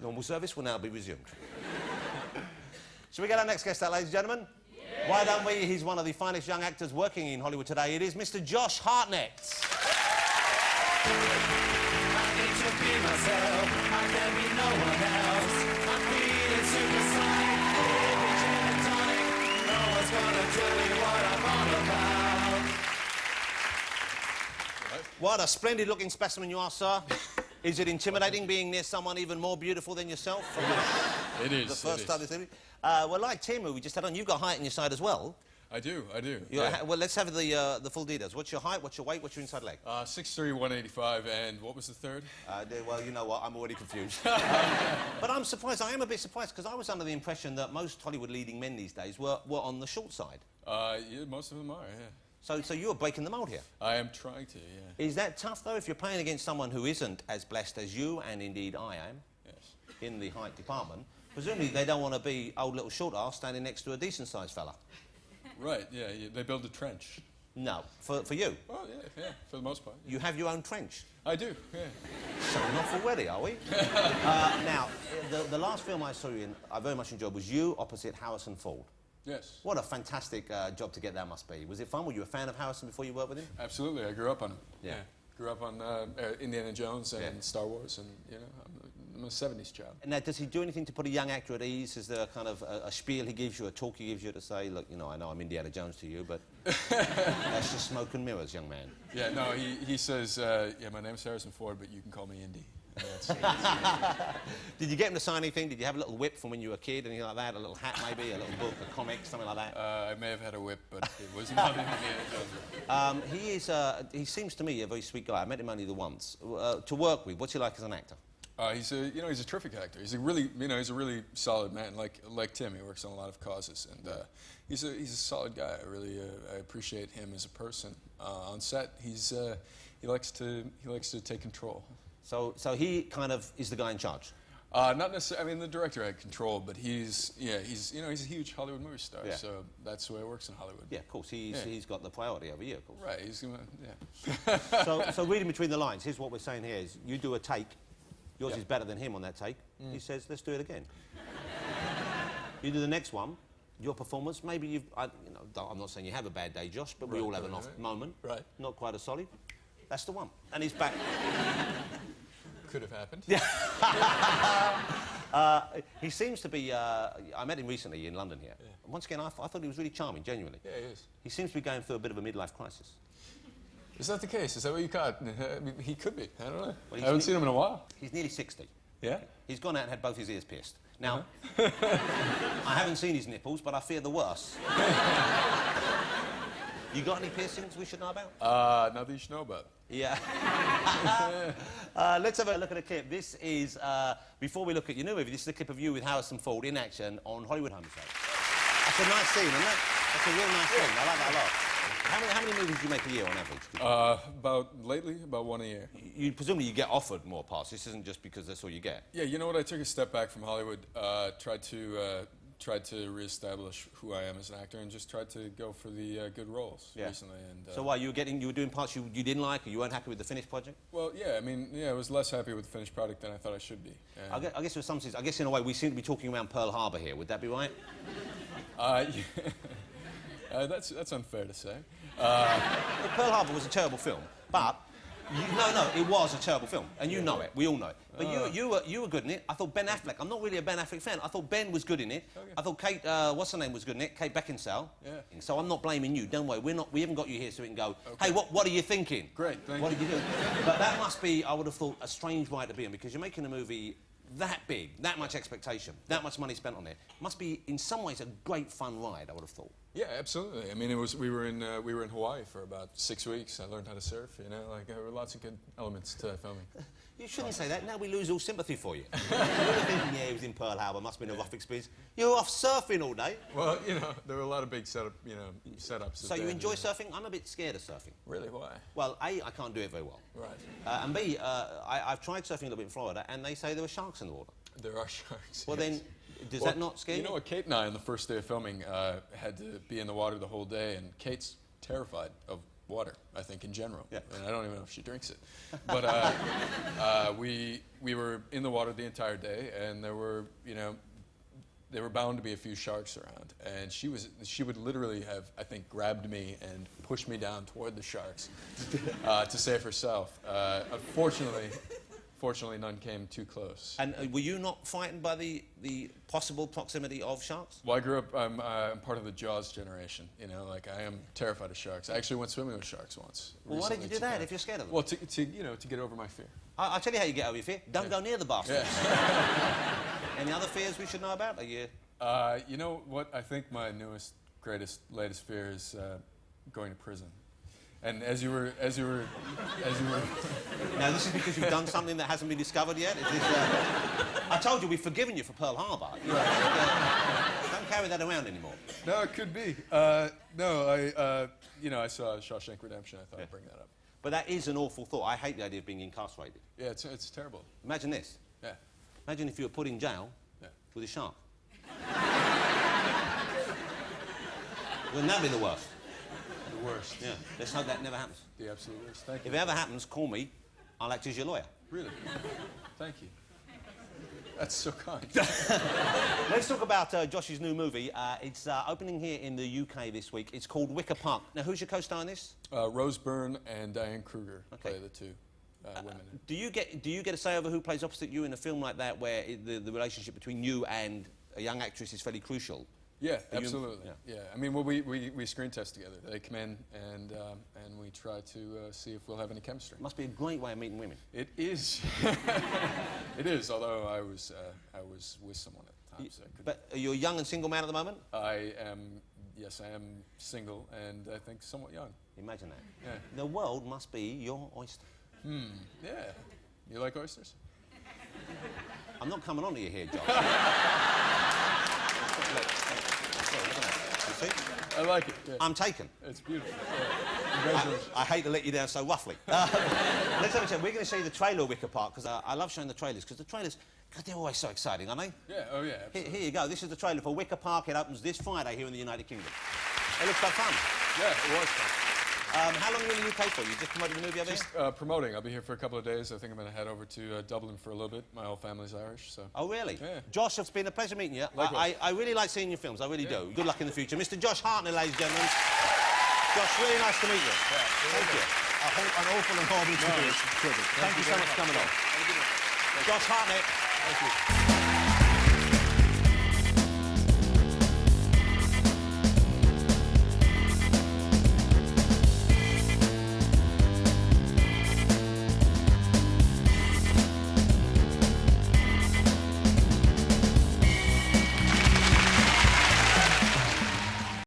Normal service will now be resumed. Shall we get our next guest out, ladies and gentlemen? Yeah. Why don't we? He's one of the finest young actors working in Hollywood today. It is Mr. Josh Hartnett. I need to be myself. I can be no one else. I'm feeling super psyched. Baby gin and tonic. No one's gonna tell me what I'm all about. What a splendid-looking specimen you are, sir. Is it intimidating being near someone even more beautiful than yourself? It is. The first time this evening. Well, like Tim, who we just had on, you've got height on your side as well. I do. Yeah. Well, let's have the full details. What's your height, what's your weight, what's your inside leg? 6'3", 185, and what was the third? Well, you know what, I'm already confused. But I'm surprised, I am a bit surprised, because I was under the impression that most Hollywood leading men these days were on the short side. Yeah, most of them are, yeah. So you're breaking the mould here? I am trying to, yeah. Is that tough, though, if you're playing against someone who isn't as blessed as you, and indeed I am, yes, in the height department? Presumably they don't want to be old little short arse standing next to a decent-sized fella. Right, yeah, they build a trench. No, for you? Well, yeah, for the most part. Yeah. You have your own trench? I do, yeah. Showing off already, are we? Now, the last film I saw you in, I very much enjoyed, was you opposite Harrison Ford. Yes. What a fantastic job to get that must be. Was it fun? Were you a fan of Harrison before you worked with him? Absolutely, I grew up on him. Yeah. Grew up on Indiana Jones and Star Wars, and, you know, I'm a 70s child. Now, does he do anything to put a young actor at ease? Is there a kind of a spiel he gives you, a talk he gives you to say, look, you know I'm Indiana Jones to you, but that's just smoke and mirrors, young man? Yeah, no, he says, yeah, my name's Harrison Ford, but you can call me Indy. Did you get him to sign anything? Did you have a little whip from when you were a kid, anything like that? A little hat, maybe? A little book, a comic, something like that? I may have had a whip, but it was not Indiana Jones. He seems to me a very sweet guy. I met him only the once. To work with, what's he like as an actor? He's a terrific actor. He's a really solid man. Like Tim, he works on a lot of causes, and he's a solid guy. I appreciate him as a person. On set, he likes to take control. So he kind of is the guy in charge? Not necessarily. I mean, the director had control, but he's a huge Hollywood movie star. Yeah. So that's the way it works in Hollywood. Yeah, of course. He's got the priority over you, of course. Right. He's gonna. Yeah. so reading between the lines, here's what we're saying here: is you do a take. Yours is better than him on that take. He says, let's do it again. You do the next one, your performance, maybe I'm not saying you have a bad day, Josh, but we all have an off moment. Right. Not quite as solid. That's the one. And he's back. Could have happened. Yeah. He seems to be, I met him recently in London here. Yeah. Once again, I thought he was really charming, genuinely. Yeah, he is. He seems to be going through a bit of a midlife crisis. Is that the case? Is that what you caught? I mean, he could be. I don't know. Well, I haven't seen him in a while. He's nearly 60. Yeah? He's gone out and had both his ears pierced. Now, I haven't seen his nipples, but I fear the worst. You got any piercings we should know about? Nothing you should know about. Yeah. Let's have a look at a clip. This is, before we look at your new movie, this is a clip of you with Harrison Ford in action on Hollywood Homicide. That's a nice scene, isn't it? That's a real nice scene. I like that a lot. How many movies do you make a year on average? About one a year. Presumably you get offered more parts. This isn't just because that's all you get. Yeah, you know what? I took a step back from Hollywood, tried to reestablish who I am as an actor, and just tried to go for the good roles recently. And, so why you were doing parts you didn't like, or you weren't happy with the finished project? Well, yeah, I mean, I was less happy with the finished product than I thought I should be. I guess for some sense, I guess in a way we seem to be talking around Pearl Harbor here. Would that be right? That's unfair to say. Pearl Harbor was a terrible film, but no, it was a terrible film, and you know it. We all know it. But you were good in it. I thought Ben Affleck. I'm not really a Ben Affleck fan. I thought Ben was good in it. Okay. I thought Kate, what's her name, was good in it. Kate Beckinsale. Yeah. So I'm not blaming you. Don't worry. We haven't got you here so we can go. Okay. Hey, what are you thinking? Great. Thank you. What are you doing? But that must be, I would have thought, a strange ride to be in, because you're making a movie that big, that much expectation, that much money spent on it. Must be, in some ways, a great fun ride, I would have thought. Yeah, absolutely. I mean, we were in Hawaii for about 6 weeks. I learned how to surf. You know, like there were lots of good elements to filming. You shouldn't say that. Now we lose all sympathy for you. You're thinking, yeah, he was in Pearl Harbor. Must have been a rough experience. You were off surfing all day. Well, you know, there were a lot of big setups. So you enjoy surfing? I'm a bit scared of surfing. Really? Why? Well, A, I can't do it very well. Right. And B, I've tried surfing a little bit in Florida, and they say there were sharks in the water. There are sharks. Well, yes. then, does that not scare you? You know what, Kate and I, on the first day of filming, had to be in the water the whole day, and Kate's terrified of water, I think, in general. Yeah. And I don't even know if she drinks it. But we were in the water the entire day, and there were, you know, there were bound to be a few sharks around. And she would literally have, I think, grabbed me and pushed me down toward the sharks to save herself. Fortunately, none came too close. And were you not frightened by the possible proximity of sharks? Well, I grew up, I'm part of the Jaws generation, you know, like I am terrified of sharks. I actually went swimming with sharks once. Well, why did you do recently that if you're scared of them? Well, you know, to get over my fear. I'll tell you how you get over your fear. Don't go near the bastards. Yeah. Any other fears we should know about? Are you... You know what, I think my newest, latest fear is going to prison. And as you were... Now, this is because you've done something that hasn't been discovered yet? Is this, I told you, we've forgiven you for Pearl Harbor. You know, don't carry that around anymore. No, it could be. You know, I saw Shawshank Redemption. I thought I'd bring that up. But that is an awful thought. I hate the idea of being incarcerated. Yeah, it's terrible. Imagine this. Yeah. Imagine if you were put in jail with a shark. Wouldn't that be the worst? The worst. Yeah. Let's hope that never happens. The absolute worst. Thank you. If it ever happens, call me. I'll act as your lawyer. Really? Thank you. That's so kind. Let's talk about Josh's new movie. It's opening here in the UK this week. It's called Wicker Park. Now, who's your co-star in this? Rose Byrne and Diane Kruger play the two women. Do you get a say over who plays opposite you in a film like that, where the relationship between you and a young actress is fairly crucial? Yeah, absolutely. Yeah. I mean, well, we screen test together. They come in and we try to see if we'll have any chemistry. Must be a great way of meeting women. It is. It is. Although I was with someone at the time. So but are you a young and single man at the moment? I am. Yes, I am single and I think somewhat young. Imagine that. Yeah. The world must be your oyster. Yeah. You like oysters? I'm not coming on to you here, Josh. You see? I like it. Yeah. I'm taken. It's beautiful. Yeah. Congratulations. I hate to let you down so roughly. Let's have a chat. We're going to show you the trailer of Wicker Park, because I love showing the trailers, because the trailers, God, they're always so exciting, aren't they? Yeah, oh yeah, absolutely. Here you go. This is the trailer for Wicker Park. It opens this Friday here in the United Kingdom. It looks like fun. Yeah, it was fun. How long are you in the UK for? You just promoted the movie over Just here? promoting. I'll be here for a couple of days. I think I'm going to head over to Dublin for a little bit. My whole family's Irish, so... Oh, really? Yeah. Josh, it's been a pleasure meeting you. Likewise. I really like seeing your films. I really do. Good luck in the future. Mr. Josh Hartnett, ladies and gentlemen. Josh, really nice to meet you. Yeah, Thank you. An awful and horrible experience. Thank you so much for coming on. Josh Hartnett. Thank you.